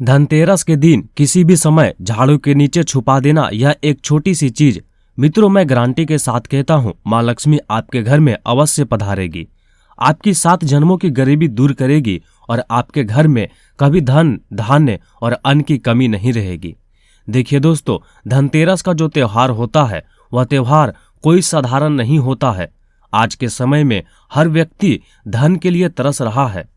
धनतेरस के दिन किसी भी समय झाड़ू के नीचे छुपा देना यह एक छोटी सी चीज, मित्रों, मैं गारंटी के साथ कहता हूँ माँ लक्ष्मी आपके घर में अवश्य पधारेगी, आपकी 7 जन्मों की गरीबी दूर करेगी और आपके घर में कभी धन, धान्य और अन्न की कमी नहीं रहेगी। देखिए दोस्तों, धनतेरस का जो त्योहार होता है वह त्योहार कोई साधारण नहीं होता है। आज के समय में हर व्यक्ति धन के लिए तरस रहा है।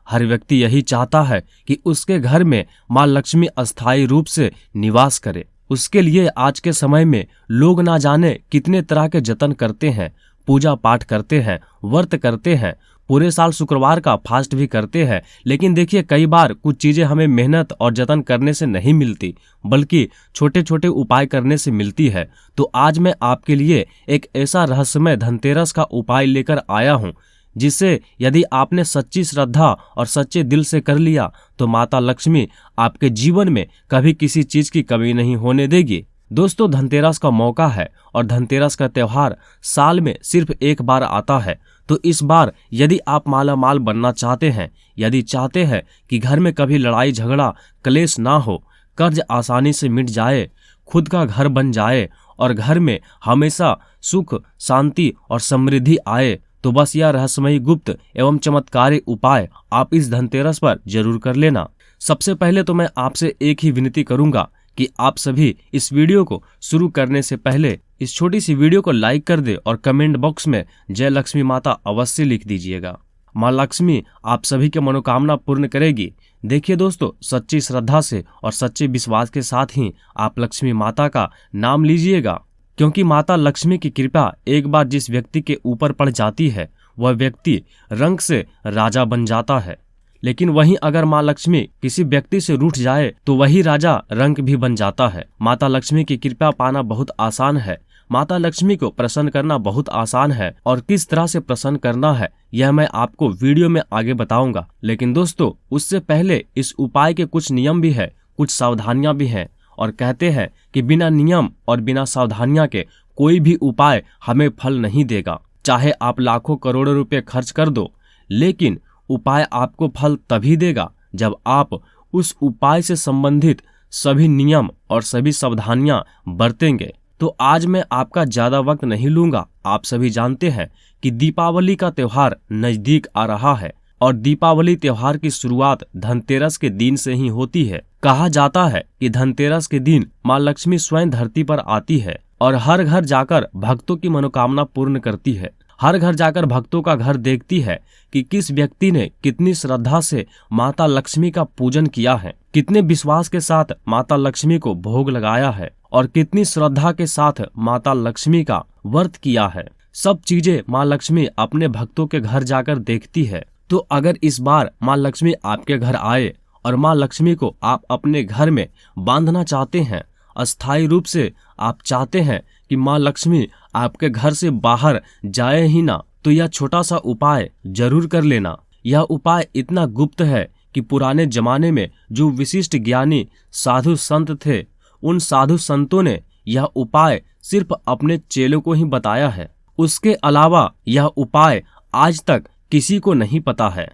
हर व्यक्ति यही चाहता है कि उसके घर में माँ लक्ष्मी अस्थायी रूप से निवास करे। उसके लिए आज के समय में लोग ना जाने कितने तरह के जतन करते हैं, पूजा पाठ करते हैं, व्रत करते हैं, पूरे साल शुक्रवार का फास्ट भी करते हैं। लेकिन देखिए, कई बार कुछ चीजें हमें मेहनत और जतन करने से नहीं मिलती, बल्कि छोटे छोटे उपाय करने से मिलती है। तो आज मैं आपके लिए एक ऐसा रहस्यमय धनतेरस का उपाय लेकर आया हूँ, जिसे यदि आपने सच्ची श्रद्धा और सच्चे दिल से कर लिया तो माता लक्ष्मी आपके जीवन में कभी किसी चीज की कमी नहीं होने देगी। दोस्तों, धनतेरस का मौका है और धनतेरस का त्योहार साल में सिर्फ एक बार आता है। तो इस बार यदि आप माला माल बनना चाहते हैं, यदि चाहते हैं कि घर में कभी लड़ाई झगड़ा कलेश ना हो, कर्ज आसानी से मिट जाए, खुद का घर बन जाए और घर में हमेशा सुख, शांति और समृद्धि आए, तो बस यह रहस्यमयी गुप्त एवं चमत्कारी उपाय आप इस धनतेरस पर जरूर कर लेना। सबसे पहले तो मैं आपसे एक ही विनती करूंगा कि आप सभी इस वीडियो को शुरू करने से पहले इस छोटी सी वीडियो को लाइक कर दे और कमेंट बॉक्स में जय लक्ष्मी माता अवश्य लिख दीजिएगा। माँ लक्ष्मी आप सभी के मनोकामना पूर्ण करेगी। देखिए दोस्तों, सच्ची श्रद्धा से और सच्चे विश्वास के साथ ही आप लक्ष्मी माता का नाम लीजिएगा, क्योंकि माता लक्ष्मी की कृपा एक बार जिस व्यक्ति के ऊपर पड़ जाती है वह व्यक्ति रंक से राजा बन जाता है। लेकिन वहीं अगर माँ लक्ष्मी किसी व्यक्ति से रूठ जाए तो वही राजा रंक भी बन जाता है। माता लक्ष्मी की कृपा पाना बहुत आसान है। माता लक्ष्मी को प्रसन्न करना बहुत आसान है और किस तरह से प्रसन्न करना है यह मैं आपको वीडियो में आगे बताऊंगा। लेकिन दोस्तों, उससे पहले इस उपाय के कुछ नियम भी है, कुछ सावधानियां भी हैं। और कहते हैं कि बिना नियम और बिना सावधानियां के कोई भी उपाय हमें फल नहीं देगा। चाहे आप लाखों करोड़ों रुपए खर्च कर दो, लेकिन उपाय आपको फल तभी देगा जब आप उस उपाय से संबंधित सभी नियम और सभी सावधानियां बरतेंगे। तो आज मैं आपका ज्यादा वक्त नहीं लूंगा। आप सभी जानते हैं कि दीपावली का त्योहार नजदीक आ रहा है और दीपावली त्योहार की शुरुआत धनतेरस के दिन से ही होती है। कहा जाता है कि धनतेरस के दिन माँ लक्ष्मी स्वयं धरती पर आती है और हर घर जाकर भक्तों की मनोकामना पूर्ण करती है। हर घर जाकर भक्तों का घर देखती है कि किस व्यक्ति ने कितनी श्रद्धा से माता लक्ष्मी का पूजन किया है, कितने विश्वास के साथ माता लक्ष्मी को भोग लगाया है और कितनी श्रद्धा के साथ माता लक्ष्मी का व्रत किया है। सब चीजें माँ लक्ष्मी अपने भक्तों के घर जाकर देखती है। तो अगर इस बार माँ लक्ष्मी आपके घर आए और माँ लक्ष्मी को आप अपने घर में बांधना चाहते हैं, अस्थायी रूप से आप चाहते हैं कि माँ लक्ष्मी आपके घर से बाहर जाए ही ना, तो यह छोटा सा उपाय जरूर कर लेना। यह उपाय इतना गुप्त है कि पुराने जमाने में जो विशिष्ट ज्ञानी साधु संत थे, उन साधु संतों ने यह उपाय सिर्फ अपने चेलों को ही बताया है। उसके अलावा यह उपाय आज तक किसी को नहीं पता है।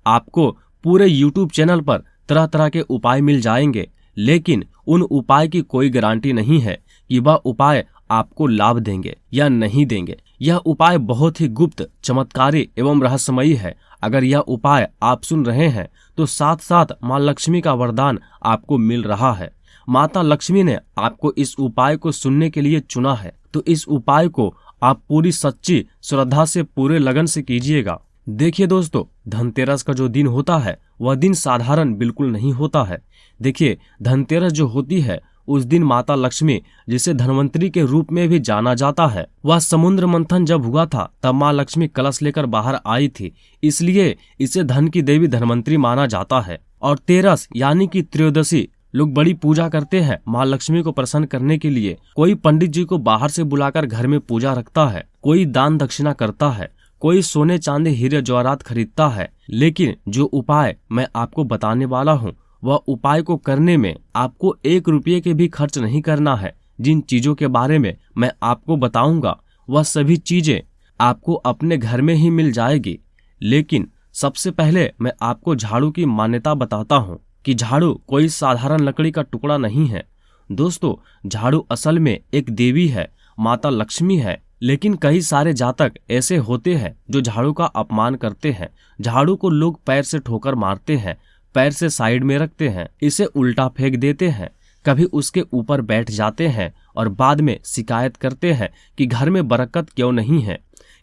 आपको पूरे YouTube चैनल पर तरह तरह के उपाय मिल जाएंगे, लेकिन उन उपाय की कोई गारंटी नहीं है कि वह उपाय आपको लाभ देंगे या नहीं देंगे। यह उपाय बहुत ही गुप्त, चमत्कारी एवं रहस्यमयी है। अगर यह उपाय आप सुन रहे हैं तो साथ साथ माँ लक्ष्मी का वरदान आपको मिल रहा है। माता लक्ष्मी ने आपको इस उपाय को सुनने के लिए चुना है, तो इस उपाय को आप पूरी सच्ची श्रद्धा से पूरे लगन से कीजिएगा। देखिए दोस्तों, धनतेरस का जो दिन होता है वह दिन साधारण बिल्कुल नहीं होता है। देखिए, धनतेरस जो होती है उस दिन माता लक्ष्मी, जिसे धनवंतरी के रूप में भी जाना जाता है, वह समुद्र मंथन जब हुआ था तब माँ लक्ष्मी कलश लेकर बाहर आई थी, इसलिए इसे धन की देवी धनवंतरी माना जाता है। और तेरस यानी कि त्रयोदशी लोग बड़ी पूजा करते हैं माँ लक्ष्मी को प्रसन्न करने के लिए। कोई पंडित जी को बाहर से बुलाकर घर में पूजा रखता है, कोई दान दक्षिणा करता है, कोई सोने चांदी हीरे जवाहरात खरीदता है। लेकिन जो उपाय मैं आपको बताने वाला हूँ वह उपाय को करने में आपको 1 रुपये के भी खर्च नहीं करना है। जिन चीजों के बारे में मैं आपको बताऊंगा वह सभी चीजें आपको अपने घर में ही मिल जाएगी। लेकिन सबसे पहले मैं आपको झाड़ू की मान्यता बताता हूँ। कि झाड़ू कोई साधारण लकड़ी का टुकड़ा नहीं है। दोस्तों, झाड़ू असल में एक देवी है, माता लक्ष्मी है। लेकिन कई सारे जातक ऐसे होते हैं जो झाड़ू का अपमान करते हैं। झाड़ू को लोग पैर से ठोकर मारते हैं, पैर से साइड में रखते हैं, इसे उल्टा फेंक देते हैं, कभी उसके ऊपर बैठ जाते हैं और बाद में शिकायत करते हैं कि घर में बरकत क्यों नहीं है।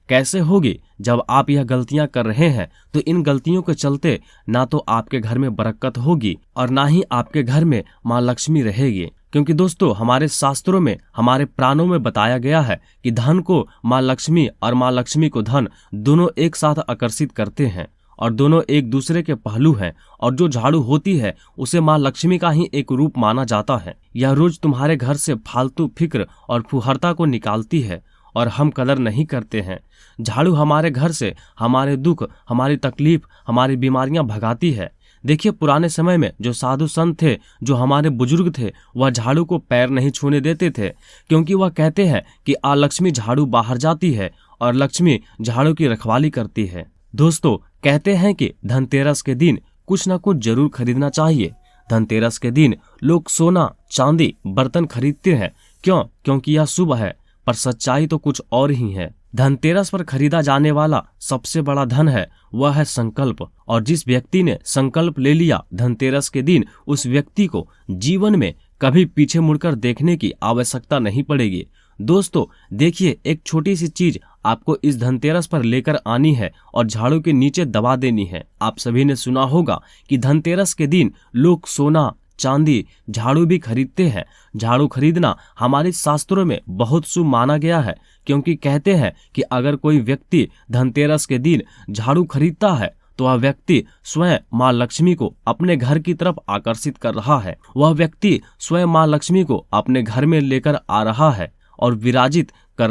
कैसे होगी? जब आप यह गलतियां कर रहे हैं तो इन गलतियों के चलते ना तो आपके घर में बरकत होगी और ना ही आपके घर में माँ लक्ष्मी रहेगी। क्योंकि दोस्तों, हमारे शास्त्रों में, हमारे प्राणों में बताया गया है कि धन को माँ लक्ष्मी और माँ लक्ष्मी को धन दोनों एक साथ आकर्षित करते हैं और दोनों एक दूसरे के पहलू हैं। और जो झाड़ू होती है उसे माँ लक्ष्मी का ही एक रूप माना जाता है। यह रोज तुम्हारे घर से फालतू फिक्र और फुहरता को निकालती है और हम कदर नहीं करते हैं। झाड़ू हमारे घर से हमारे दुख, हमारी तकलीफ, हमारी बीमारियां भगाती है। देखिए, पुराने समय में जो साधु संत थे, जो हमारे बुजुर्ग थे, वह झाड़ू को पैर नहीं छूने देते थे, क्योंकि वह कहते हैं कि लक्ष्मी झाड़ू बाहर जाती है और लक्ष्मी झाड़ू की रखवाली करती है। दोस्तों, कहते हैं कि धनतेरस के दिन कुछ न कुछ जरूर खरीदना चाहिए। धनतेरस के दिन लोग सोना, चांदी, बर्तन खरीदते हैं। क्यों? क्योंकि यह शुभ है, पर सच्चाई तो कुछ और ही है। धनतेरस पर खरीदा जाने वाला सबसे बड़ा धन है, वह है संकल्प। और जिस व्यक्ति ने संकल्प ले लिया धनतेरस के दिन, उस व्यक्ति को जीवन में कभी पीछे मुड़कर देखने की आवश्यकता नहीं पड़ेगी। दोस्तों, देखिए, एक छोटी सी चीज आपको इस धनतेरस पर लेकर आनी है और झाड़ू के नीचे दबा देनी है। आप सभी ने सुना होगा कि धनतेरस के दिन लोग सोना, चांदी, झाड़ू भी खरीदते हैं। झाड़ू खरीदना हमारे शास्त्रों में बहुत शुभ माना गया है, क्योंकि कहते हैं कि अगर कोई व्यक्ति धनतेरस के दिन झाड़ू खरीदता है तो वह व्यक्ति स्वयं माँ लक्ष्मी को अपने घर की तरफ आकर्षित कर रहा है। वह व्यक्ति स्वयं माँ लक्ष्मी को अपने घर में लेकर आ रहा है और विराजित कर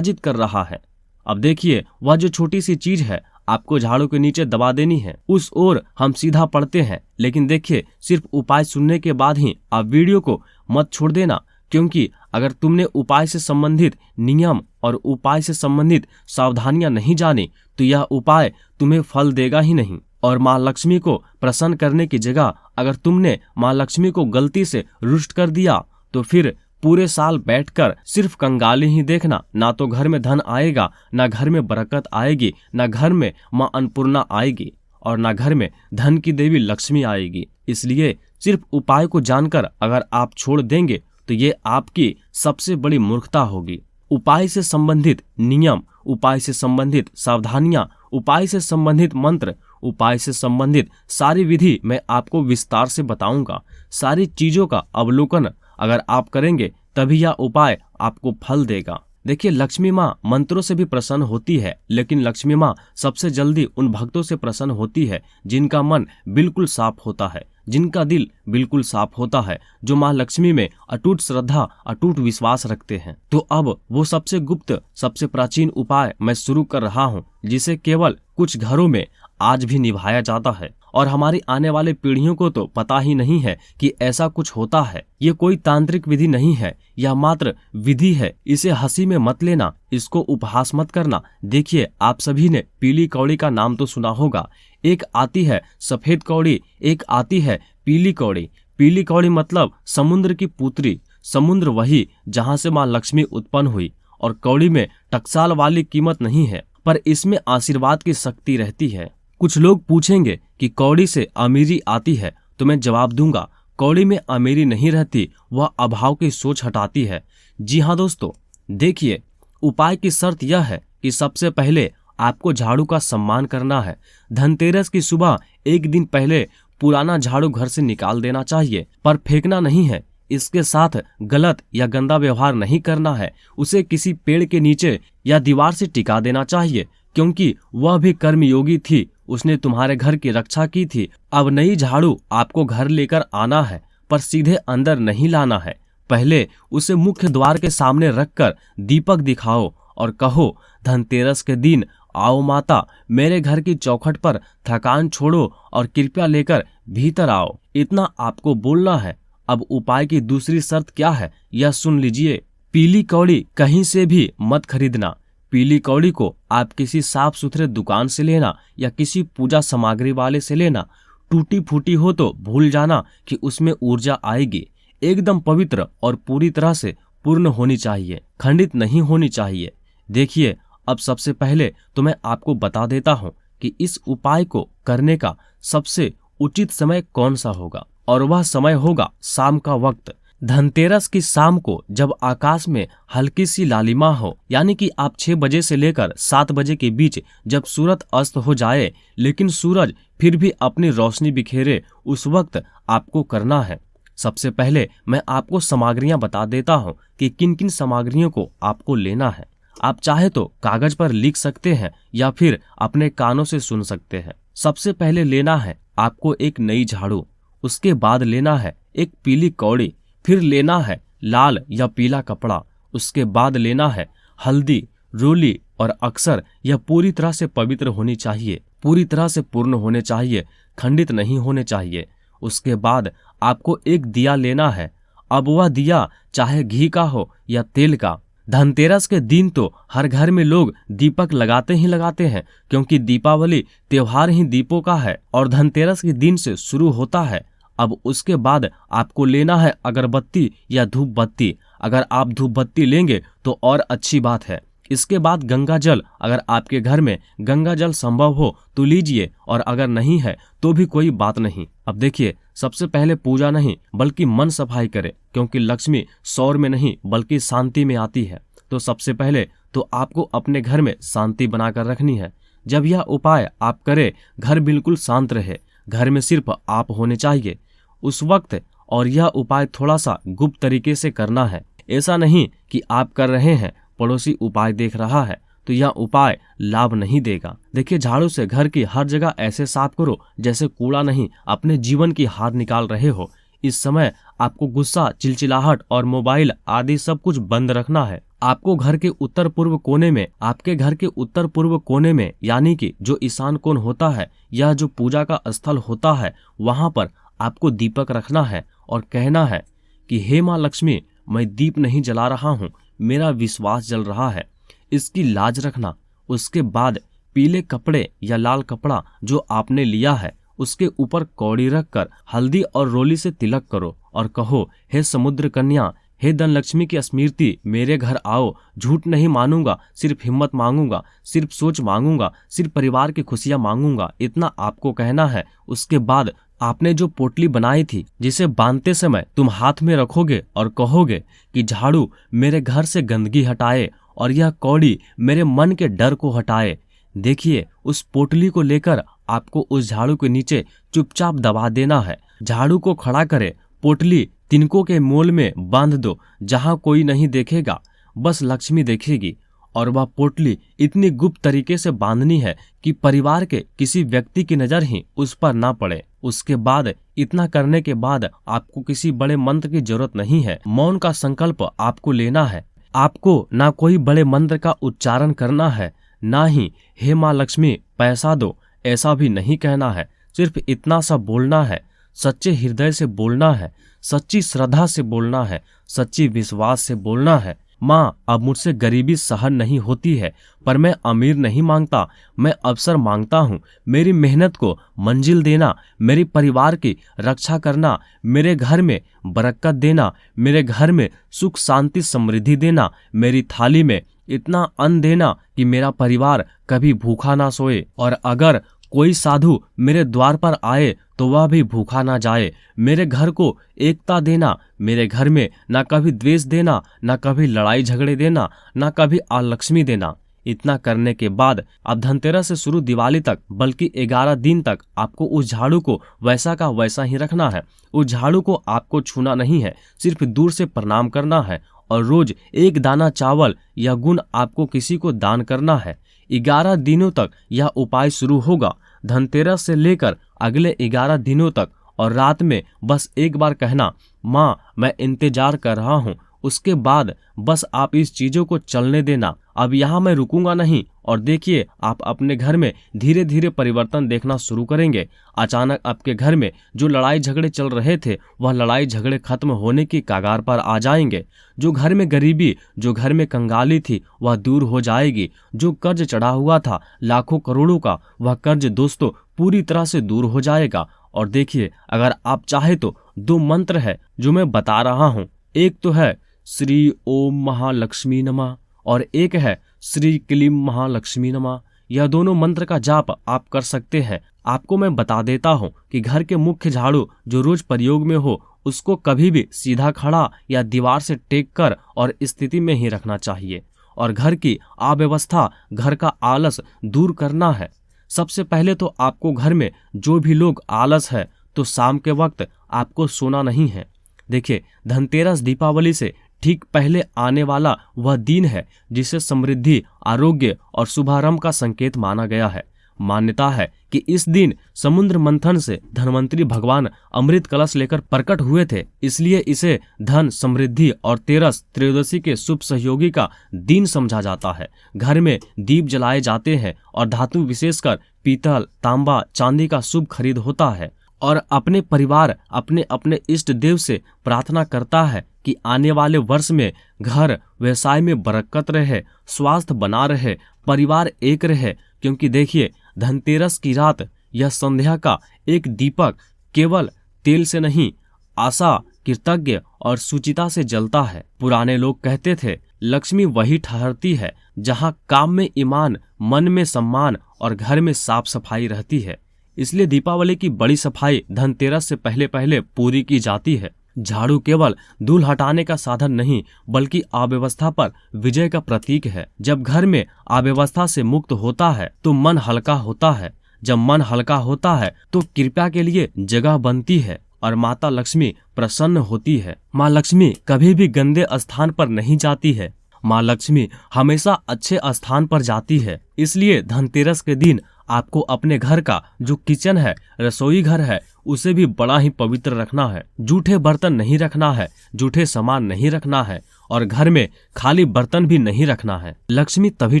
रहा है। अब देखिए, वह जो छोटी सी चीज है आपको झाड़ू के नीचे दबा देनी है, उस ओर हम सीधा पड़ते हैं। लेकिन देखिए, सिर्फ उपाय सुनने के बाद ही आप वीडियो को मत छोड़ देना, क्योंकि अगर तुमने उपाय से संबंधित नियम और उपाय से संबंधित सावधानियां नहीं जानी तो यह उपाय तुम्हें फल देगा ही नहीं। और माँ लक्ष्मी को प्रसन्न करने की जगह अगर तुमने माँ लक्ष्मी को गलती से रुष्ट कर दिया तो फिर पूरे साल बैठकर सिर्फ कंगाली ही देखना। ना तो घर में धन आएगा, ना घर में बरकत आएगी, ना घर में माँ अन्नपूर्णा आएगी और ना घर में धन की देवी लक्ष्मी आएगी। इसलिए सिर्फ उपाय को जानकर अगर आप छोड़ देंगे तो ये आपकी सबसे बड़ी मूर्खता होगी। उपाय से संबंधित नियम, उपाय से संबंधित सावधानियां, उपाय से संबंधित मंत्र, उपाय से संबंधित सारी विधि मैं आपको विस्तार से बताऊंगा। सारी चीजों का अवलोकन अगर आप करेंगे तभी यह उपाय आपको फल देगा। देखिए, लक्ष्मी माँ मंत्रों से भी प्रसन्न होती है, लेकिन लक्ष्मी माँ सबसे जल्दी उन भक्तों से प्रसन्न होती है जिनका मन बिल्कुल साफ होता है, जिनका दिल बिल्कुल साफ होता है, जो माँ लक्ष्मी में अटूट श्रद्धा, अटूट विश्वास रखते हैं। तो अब वो सबसे गुप्त, सबसे प्राचीन उपाय मैं शुरू कर रहा हूँ, जिसे केवल कुछ घरों में आज भी निभाया जाता है और हमारी आने वाले पीढ़ियों को तो पता ही नहीं है कि ऐसा कुछ होता है। ये कोई तांत्रिक विधि नहीं है, यह मात्र विधि है। इसे हंसी में मत लेना, इसको उपहास मत करना। देखिए, आप सभी ने पीली कौड़ी का नाम तो सुना होगा। एक आती है सफेद कौड़ी, एक आती है पीली कौड़ी। पीली कौड़ी मतलब समुद्र की पुत्री, समुद्र वही जहाँ से माँ लक्ष्मी उत्पन्न हुई। और कौड़ी में टकसाल वाली कीमत नहीं है, पर इसमें आशीर्वाद की शक्ति रहती है। कुछ लोग पूछेंगे कि कौड़ी से अमीरी आती है, तो मैं जवाब दूंगा, कौड़ी में अमीरी नहीं रहती, वह अभाव की सोच हटाती है। जी हाँ दोस्तों, देखिए, उपाय की शर्त यह है कि सबसे पहले आपको झाड़ू का सम्मान करना है। धनतेरस की सुबह एक दिन पहले पुराना झाड़ू घर से निकाल देना चाहिए, पर फेंकना नहीं है। इसके साथ गलत या गंदा व्यवहार नहीं करना है। उसे किसी पेड़ के नीचे या दीवार से टिका देना चाहिए, क्योंकि वह भी कर्मयोगी थी, उसने तुम्हारे घर की रक्षा की थी। अब नई झाड़ू आपको घर लेकर आना है, पर सीधे अंदर नहीं लाना है। पहले उसे मुख्य द्वार के सामने रखकर दीपक दिखाओ और कहो, धनतेरस के दिन आओ माता, मेरे घर की चौखट पर थकान छोड़ो और कृपया लेकर भीतर आओ। इतना आपको बोलना है। अब उपाय की दूसरी शर्त क्या है, यह सुन लीजिए। पीली कौड़ी कहीं से भी मत खरीदना। पीली कौड़ी को आप किसी साफ सुथरे दुकान से लेना या किसी पूजा सामग्री वाले से लेना। टूटी फूटी हो तो भूल जाना कि उसमें ऊर्जा आएगी। एकदम पवित्र और पूरी तरह से पूर्ण होनी चाहिए, खंडित नहीं होनी चाहिए। देखिए, अब सबसे पहले तो मैं आपको बता देता हूँ कि इस उपाय को करने का सबसे उचित समय कौन सा होगा, और वह समय होगा शाम का वक्त। धनतेरस की शाम को जब आकाश में हल्की सी लालिमा हो, यानी कि आप 6 बजे से लेकर 7 बजे के बीच जब सूरज अस्त हो जाए लेकिन सूरज फिर भी अपनी रोशनी बिखेरे, उस वक्त आपको करना है। सबसे पहले मैं आपको सामग्रियां बता देता हूं कि किन किन सामग्रियों को आपको लेना है। आप चाहे तो कागज पर लिख सकते हैं या फिर अपने कानों से सुन सकते हैं। सबसे पहले लेना है आपको एक नई झाड़ू, उसके बाद लेना है एक पीली कौड़ी, फिर लेना है लाल या पीला कपड़ा, उसके बाद लेना है हल्दी, रोली और अक्सर यह पूरी तरह से पवित्र होनी चाहिए, पूरी तरह से पूर्ण होने चाहिए, खंडित नहीं होने चाहिए। उसके बाद आपको एक दिया लेना है। अब वह दिया चाहे घी का हो या तेल का। धनतेरस के दिन तो हर घर में लोग दीपक लगाते ही लगाते हैं, क्योंकि दीपावली त्योहार ही दीपों का है और धनतेरस के दिन से शुरू होता है। अब उसके बाद आपको लेना है अगरबत्ती या धूप बत्ती। अगर आप धूप बत्ती लेंगे तो और अच्छी बात है। इसके बाद गंगा जल, अगर आपके घर में गंगा जल संभव हो तो लीजिए, और अगर नहीं है तो भी कोई बात नहीं। अब देखिए, सबसे पहले पूजा नहीं बल्कि मन सफाई करें, क्योंकि लक्ष्मी शौर में नहीं बल्कि शांति में आती है। तो सबसे पहले तो आपको अपने घर में शांति बनाकर रखनी है। जब यह उपाय आप करें, घर बिल्कुल शांत रहे, घर में सिर्फ आप होने चाहिए उस वक्त, और यह उपाय थोड़ा सा गुप्त तरीके से करना है। ऐसा नहीं कि आप कर रहे हैं, पड़ोसी उपाय देख रहा है तो यह उपाय लाभ नहीं देगा। देखिए, झाड़ू से घर की हर जगह ऐसे साफ करो जैसे कूड़ा नहीं अपने जीवन की हार निकाल रहे हो। इस समय आपको गुस्सा, चिलचिलाहट और मोबाइल आदि सब कुछ बंद रखना है। आपको घर के उत्तर पूर्व कोने में, आपके घर के उत्तर पूर्व कोने में, यानी कि जो ईशान कोण होता है, यह जो पूजा का स्थल होता है, वहां पर आपको दीपक रखना है और कहना है कि हे माँ लक्ष्मी, मैं दीप नहीं जला रहा हूँ, मेरा विश्वास जल रहा है, इसकी लाज रखना। उसके बाद पीले कपड़े या लाल कपड़ा जो आपने लिया है उसके ऊपर कौड़ी रखकर हल्दी और रोली से तिलक करो और कहो, हे समुद्र कन्या, हे धन लक्ष्मी की स्मृति, मेरे घर आओ। झूठ नहीं मानूंगा, सिर्फ हिम्मत मांगूंगा, सिर्फ सोच मांगूंगा, सिर्फ परिवार की खुशियां मांगूंगा, इतना आपको कहना है। उसके बाद आपने जो पोटली बनाई थी, जिसे बांधते समय तुम हाथ में रखोगे और कहोगे कि झाड़ू मेरे घर से गंदगी हटाए और यह कौड़ी मेरे मन के डर को हटाए। देखिए, उस पोटली को लेकर आपको उस झाड़ू के नीचे चुपचाप दबा देना है। झाड़ू को खड़ा करे, पोटली तिनकों के मोल में बांध दो, जहां कोई नहीं देखेगा, बस लक्ष्मी देखेगी। और वह पोटली इतनी गुप्त तरीके से बांधनी है कि परिवार के किसी व्यक्ति की नजर ही उस पर ना पड़े। उसके बाद, इतना करने के बाद आपको किसी बड़े मंत्र की जरूरत नहीं है। मौन का संकल्प आपको लेना है। आपको ना कोई बड़े मंत्र का उच्चारण करना है, ना ही हे माँ लक्ष्मी पैसा दो, ऐसा भी नहीं कहना है। सिर्फ इतना सा बोलना है, सच्चे हृदय से बोलना है, सच्ची श्रद्धा से बोलना है, सच्ची विश्वास से बोलना है। माँ, अब मुझसे गरीबी सहन नहीं होती है, पर मैं अमीर नहीं मांगता, मैं अवसर मांगता हूँ। मेरी मेहनत को मंजिल देना, मेरी परिवार की रक्षा करना, मेरे घर में बरकत देना, मेरे घर में सुख शांति समृद्धि देना, मेरी थाली में इतना अन्न देना कि मेरा परिवार कभी भूखा ना सोए, और अगर कोई साधु मेरे द्वार पर आए तो वह भी भूखा ना जाए। मेरे घर को एकता देना, मेरे घर में ना कभी द्वेष देना, ना कभी लड़ाई झगड़े देना, ना कभी अलक्ष्मी देना। इतना करने के बाद अब धनतेरस से शुरू दिवाली तक, बल्कि 11 दिन तक आपको उस झाड़ू को वैसा का वैसा ही रखना है। उस झाड़ू को आपको छूना नहीं है, सिर्फ दूर से प्रणाम करना है, और रोज एक दाना चावल या गुण आपको किसी को दान करना है। 11 दिनों तक यह उपाय शुरू होगा, धनतेरस से लेकर अगले 11 दिनों तक। और रात में बस एक बार कहना, माँ मैं इंतजार कर रहा हूँ। उसके बाद बस आप इस चीजों को चलने देना। अब यहाँ मैं रुकूंगा नहीं। और देखिए, आप अपने घर में धीरे धीरे परिवर्तन देखना शुरू करेंगे। अचानक आपके घर में जो लड़ाई झगड़े चल रहे थे, वह लड़ाई झगड़े खत्म होने की कगार पर आ जाएंगे। जो घर में गरीबी, जो घर में कंगाली थी, वह दूर हो जाएगी। जो कर्ज चढ़ा हुआ था लाखों करोड़ों का, वह कर्ज दोस्तों पूरी तरह से दूर हो जाएगा। और देखिए, अगर आप चाहे तो 2 मंत्र है जो मैं बता रहा हूँ। एक तो है श्री ओम महालक्ष्मी नमः और एक है श्री क्लीम महालक्ष्मी नमः। यह दोनों मंत्र का जाप आप कर सकते हैं। आपको मैं बता देता हूँ कि घर के मुख्य झाड़ू जो रोज प्रयोग में हो उसको कभी भी सीधा खड़ा या दीवार से टेक कर और स्थिति में ही रखना चाहिए। और घर की अव्यवस्था, घर का आलस दूर करना है। सबसे पहले तो आपको घर में जो भी लोग आलस है तो शाम के वक्त आपको सोना नहीं है। देखिए, धनतेरस दीपावली से ठीक पहले आने वाला वह दिन है जिसे समृद्धि, आरोग्य और शुभारंभ का संकेत माना गया है। मान्यता है कि इस दिन समुद्र मंथन से धनवंतरी भगवान अमृत कलश लेकर प्रकट हुए थे, इसलिए इसे धन, समृद्धि और तेरस त्रयोदशी के शुभ सहयोगी का दिन समझा जाता है। घर में दीप जलाए जाते हैं और धातु विशेषकर पीतल, तांबा, चांदी का शुभ खरीद होता है। और अपने परिवार अपने अपने इष्ट देव से प्रार्थना करता है कि आने वाले वर्ष में घर व्यवसाय में बरकत रहे, स्वास्थ्य बना रहे, परिवार एक रहे। क्योंकि देखिए, धनतेरस की रात यह संध्या का एक दीपक केवल तेल से नहीं, आशा, कृतज्ञ और सुचिता से जलता है। पुराने लोग कहते थे, लक्ष्मी वही ठहरती है जहाँ काम में ईमान, मन में सम्मान और घर में साफ सफाई रहती है। इसलिए दीपावली की बड़ी सफाई धनतेरस से पहले पहले पूरी की जाती है। झाड़ू केवल धूल हटाने का साधन नहीं बल्कि अव्यवस्था पर विजय का प्रतीक है। जब घर में अव्यवस्था से मुक्त होता है तो मन हल्का होता है। जब मन हल्का होता है तो कृपा के लिए जगह बनती है और माता लक्ष्मी प्रसन्न होती है। माँ लक्ष्मी कभी भी गंदे स्थान पर नहीं जाती है। माँ लक्ष्मी हमेशा अच्छे स्थान पर जाती है। इसलिए धनतेरस के दिन आपको अपने घर का जो किचन है, रसोई घर है, उसे भी बड़ा ही पवित्र रखना है। जूठे बर्तन नहीं रखना है, जूठे सामान नहीं रखना है और घर में खाली बर्तन भी नहीं रखना है। लक्ष्मी तभी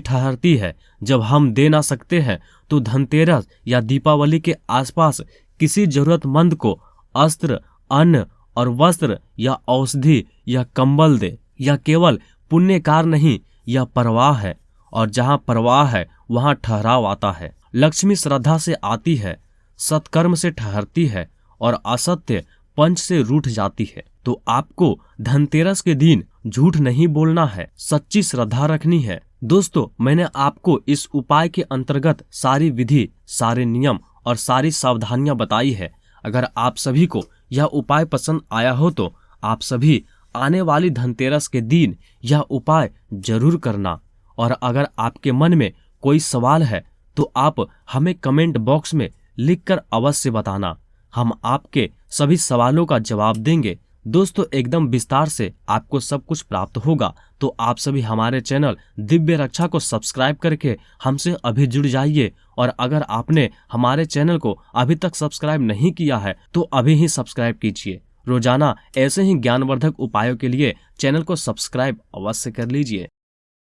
ठहरती है जब हम दे ना सकते हैं तो धनतेरस या दीपावली के आसपास किसी जरूरतमंद को अस्त्र, अन्न और वस्त्र या औषधि या कंबल दे। यह केवल पुण्यकार नहीं, यह परवाह है और जहाँ परवाह है वहाँ ठहराव आता है। लक्ष्मी श्रद्धा से आती है, सत्कर्म से ठहरती है और असत्य पंच से रूठ जाती है। तो आपको धनतेरस के दिन झूठ नहीं बोलना है, सच्ची श्रद्धा रखनी है। दोस्तों, मैंने आपको इस उपाय के अंतर्गत सारी विधि, सारे नियम और सारी सावधानियां बताई है। अगर आप सभी को यह उपाय पसंद आया हो तो आप सभी आने वाली धनतेरस के दिन यह उपाय जरूर करना। और अगर आपके मन में कोई सवाल है तो आप हमें कमेंट बॉक्स में लिखकर अवश्य बताना। हम आपके सभी सवालों का जवाब देंगे। दोस्तों, एकदम विस्तार से आपको सब कुछ प्राप्त होगा। तो आप सभी हमारे चैनल दिव्य रक्षा को सब्सक्राइब करके हमसे अभी जुड़ जाइए। और अगर आपने हमारे चैनल को अभी तक सब्सक्राइब नहीं किया है तो अभी ही सब्सक्राइब कीजिए। रोजाना ऐसे ही ज्ञानवर्धक उपायों के लिए चैनल को सब्सक्राइब अवश्य कर लीजिए।